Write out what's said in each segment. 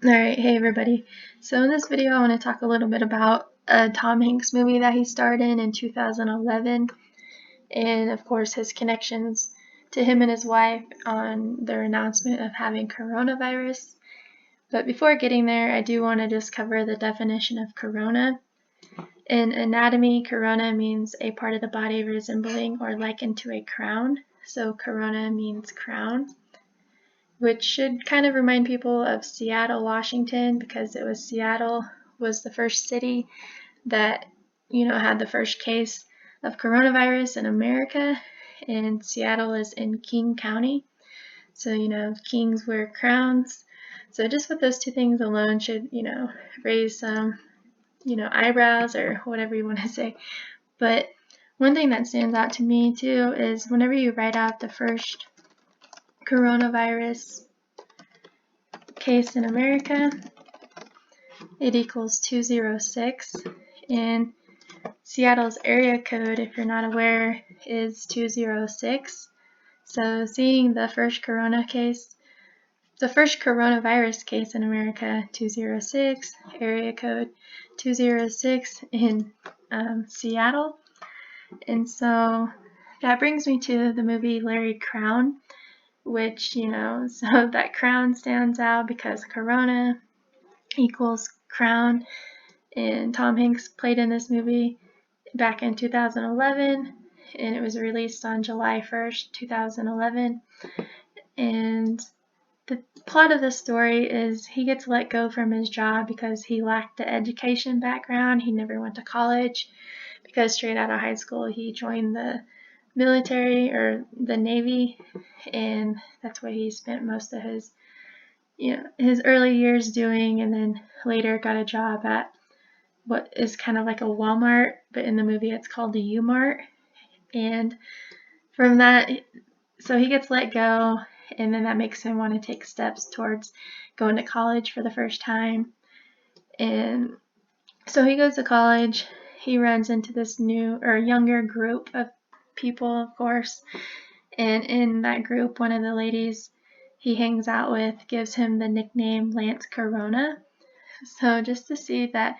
Alright, hey everybody. So in this video I want to talk a little bit about a Tom Hanks movie that he starred in 2011, and of course his connections to him and his wife on their announcement of having coronavirus. But before getting there, I do want to just cover the definition of corona. In anatomy, corona means a part of the body resembling or likened to a crown. So corona means crown, which should kind of remind people of Seattle, Washington, because Seattle was the first city that, had the first case of coronavirus in America, and Seattle is in King County. So, kings wear crowns. So just with those two things alone should, raise some, eyebrows or whatever you want to say. But one thing that stands out to me too is whenever you write out the first coronavirus case in America, it equals 206, and Seattle's area code, if you're not aware, is 206. So seeing the first coronavirus case in America, 206, area code 206 in Seattle. And so that brings me to the movie Larry Crowne, which, so that crown stands out because corona equals crown, and Tom Hanks played in this movie back in 2011, and it was released on July 1st, 2011. And the plot of the story is he gets let go from his job because he lacked the education background. He never went to college because straight out of high school he joined the military or the Navy, and that's what he spent most of his early years doing, and then later got a job at what is kind of like a Walmart, but in the movie it's called the U-Mart. And from that, so he gets let go, and then that makes him want to take steps towards going to college for the first time. And so he goes to college. He runs into this younger group of people, of course, and in that group, one of the ladies he hangs out with gives him the nickname Lance Corona. So just to see that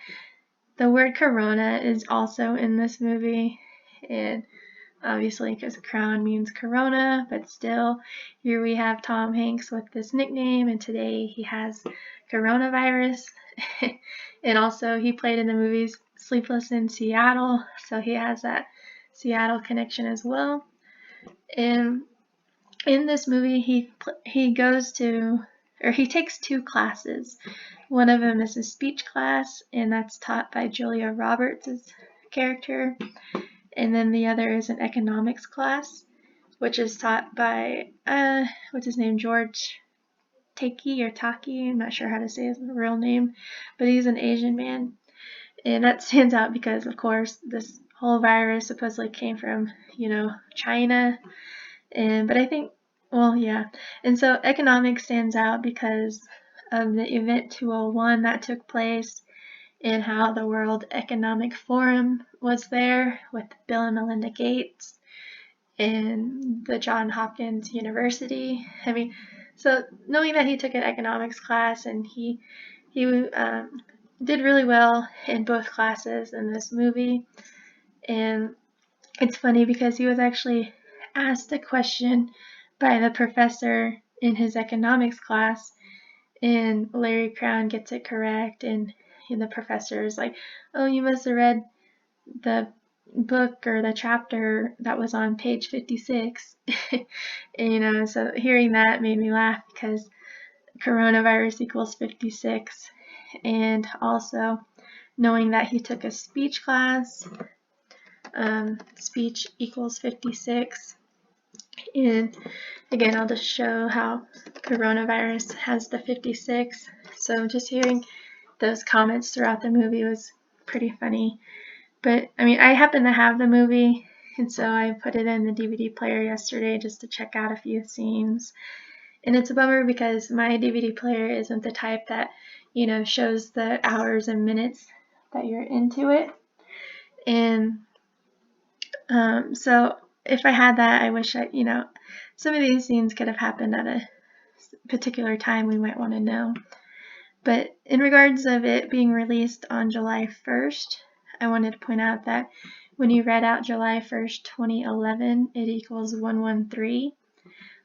the word corona is also in this movie, and obviously because crown means corona, but still, here we have Tom Hanks with this nickname, and today he has coronavirus. And also he played in the movies Sleepless in Seattle, so he has that Seattle connection as well. And in this movie, he takes two classes. One of them is a speech class, and that's taught by Julia Roberts' character. And then the other is an economics class, which is taught by, what's his name, George Taki. I'm not sure how to say his real name, but he's an Asian man. And that stands out because, of course, this whole virus supposedly came from, China. But I think, and so economics stands out because of the event 201 that took place, and how the World Economic Forum was there with Bill and Melinda Gates and the Johns Hopkins University. So knowing that he took an economics class, and he did really well in both classes in this movie. And it's funny because he was actually asked a question by the professor in his economics class, and Larry Crowne gets it correct, and the professor is like, "Oh, you must have read the book or the chapter that was on page 56." And, so hearing that made me laugh because coronavirus equals 56, and also knowing that he took a speech class, speech equals 56. And again, I'll just show how coronavirus has the 56. So just hearing those comments throughout the movie was pretty funny. But I happen to have the movie, and so I put it in the DVD player yesterday just to check out a few scenes. And it's a bummer because my DVD player isn't the type that, shows the hours and minutes that you're into it. And so if I had that, I wish some of these scenes could have happened at a particular time we might want to know. But in regards of it being released on July 1st, I wanted to point out that when you read out July 1st, 2011, it equals 113.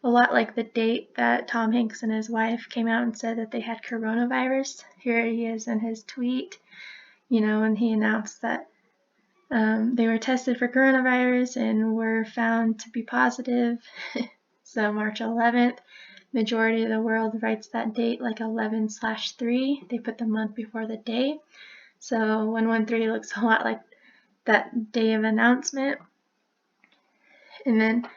A lot like the date that Tom Hanks and his wife came out and said that they had coronavirus. Here he is in his tweet, and he announced that they were tested for coronavirus and were found to be positive. So March 11th, majority of the world writes that date like 11/3. They put the month before the day. So 113 looks a lot like that day of announcement. And then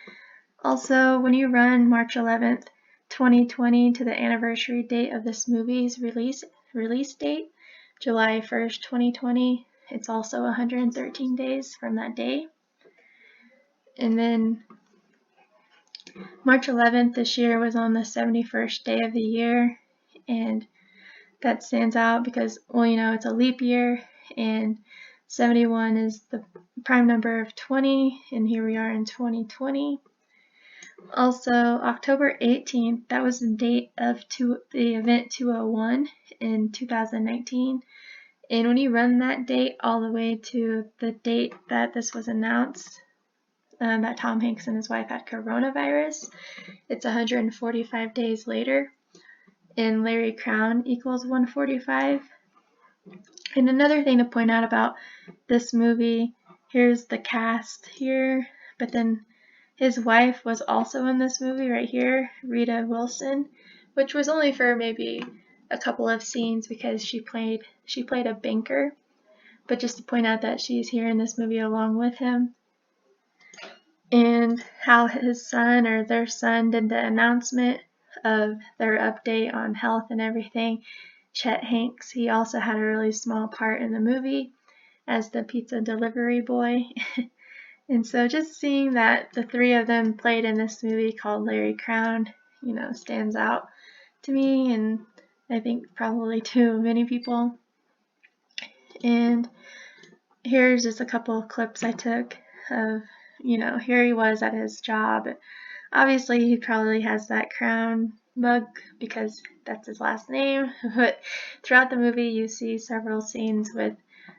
also, when you run March 11th, 2020 to the anniversary date of this movie's release date, July 1st, 2020, it's also 113 days from that day. And then March 11th this year was on the 71st day of the year, and that stands out because, it's a leap year, and 71 is the prime number of 20, and here we are in 2020. Also, October 18th, that was the date of the event 201 in 2019. And when you run that date all the way to the date that this was announced, that Tom Hanks and his wife had coronavirus, it's 145 days later. And Larry Crowne equals 145. And another thing to point out about this movie, here's the cast here, but then his wife was also in this movie right here, Rita Wilson, which was only for maybe a couple of scenes because she played a banker. But just to point out that she's here in this movie along with him. And how his son or their son did the announcement of their update on health and everything. Chet Hanks, he also had a really small part in the movie as the pizza delivery boy. And so just seeing that the three of them played in this movie called Larry Crowne, stands out to me, and I think probably to many people. And here's just a couple of clips I took of, here he was at his job. Obviously, he probably has that Crowne mug because that's his last name, but throughout the movie you see several scenes with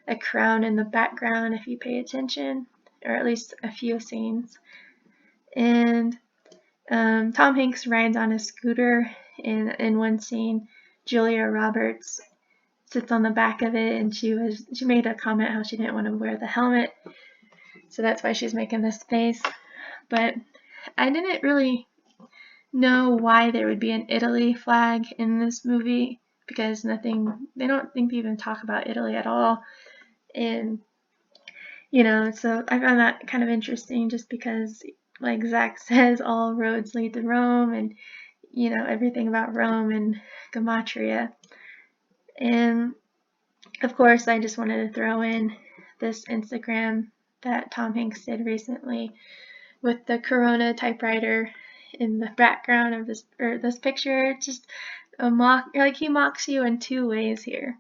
a crown in the background if you pay attention, or at least a few scenes. And Tom Hanks rides on a scooter. In one scene, Julia Roberts sits on the back of it, and she made a comment how she didn't want to wear the helmet, so that's why she's making this face. But I didn't really know why there would be an Italy flag in this movie because they don't think they even talk about Italy at all. And so I found that kind of interesting just because, like Zach says, all roads lead to Rome, and, everything about Rome and Gematria. And, of course, I just wanted to throw in this Instagram that Tom Hanks did recently with the Corona typewriter in the background of this picture. It's just he mocks you in two ways here.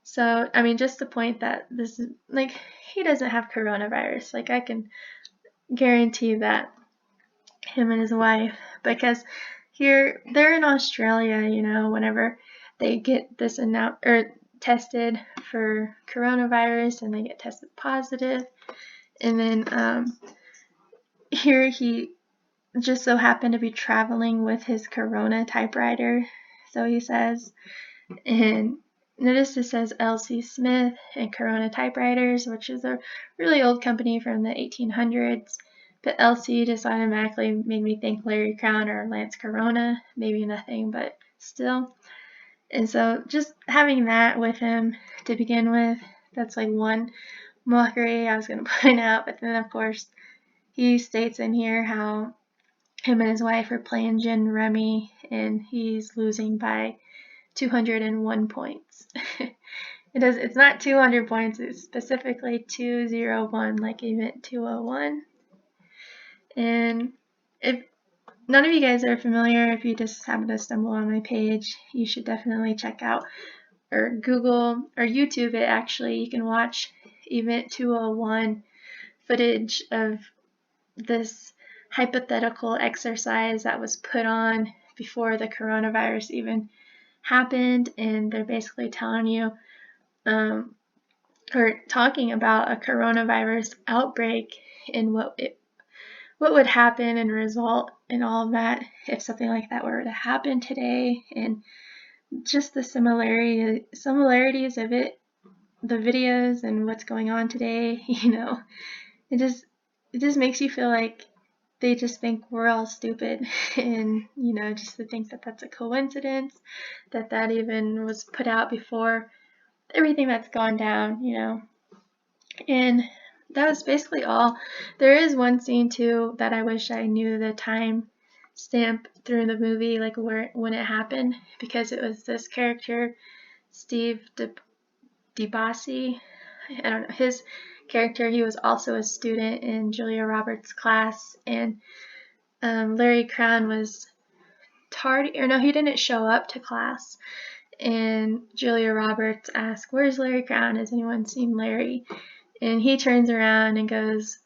So, just the point that this is, he doesn't have coronavirus. I can guarantee that, him and his wife, because here, they're in Australia, whenever they get this tested for coronavirus and they get tested positive. And then, here he just so happened to be traveling with his Corona typewriter, so he says, and notice it says L.C. Smith and Corona Typewriters, which is a really old company from the 1800s. But L.C. just automatically made me think Larry Crowne or Lance Corona. Maybe nothing, but still. And so just having that with him to begin with, that's one mockery I was going to point out. But then, of course, he states in here how him and his wife are playing gin rummy, and he's losing by 201 points. It's not 200 points, it's specifically 201, like event 201. And if none of you guys are familiar, if you just happen to stumble on my page, you should definitely check out or Google or YouTube it. Actually, you can watch event 201 footage of this hypothetical exercise that was put on before the coronavirus even happened, and they're basically telling you or talking about a coronavirus outbreak and what would happen and result in all of that if something like that were to happen today, and just the similarities of it, the videos and what's going on today. It just makes you feel like they just think we're all stupid, and just to think that that's a coincidence, that even was put out before everything that's gone down, and that was basically all. There is one scene too that I wish I knew the time stamp through the movie, like when it happened, because it was this character, Steve DeBossi. I don't know, his character, he was also a student in Julia Roberts' class, and Larry Crowne was tardy, or no, he didn't show up to class, and Julia Roberts asked, "Where's Larry Crowne? Has anyone seen Larry?" And he turns around and goes,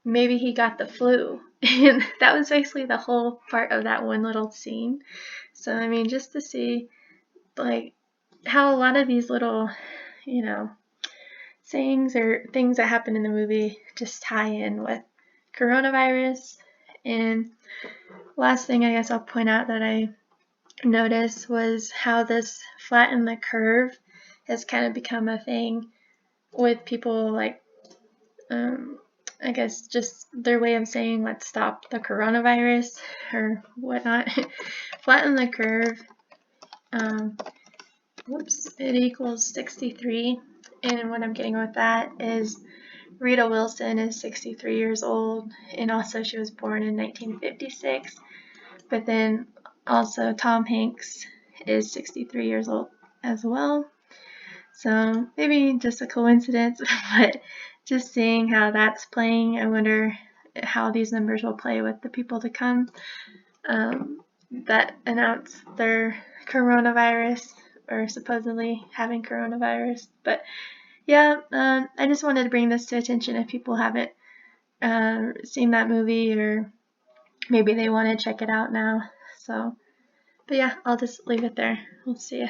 "Maybe he got the flu." And that was basically the whole part of that one little scene. So, I mean, just to see, like, how a lot of these little, sayings or things that happen in the movie just tie in with coronavirus. And last thing I guess I'll point out that I noticed was how this flatten the curve has kind of become a thing with people, like, I guess just their way of saying, let's stop the coronavirus or whatnot. Flatten the curve. It equals 63. And what I'm getting with that is Rita Wilson is 63 years old, and also she was born in 1956. But then also Tom Hanks is 63 years old as well. So maybe just a coincidence, but just seeing how that's playing, I wonder how these numbers will play with the people to come that announce their coronavirus, or supposedly having coronavirus. But yeah, I just wanted to bring this to attention if people haven't seen that movie, or maybe they want to check it out now. So, but yeah, I'll just leave it there. We'll see ya.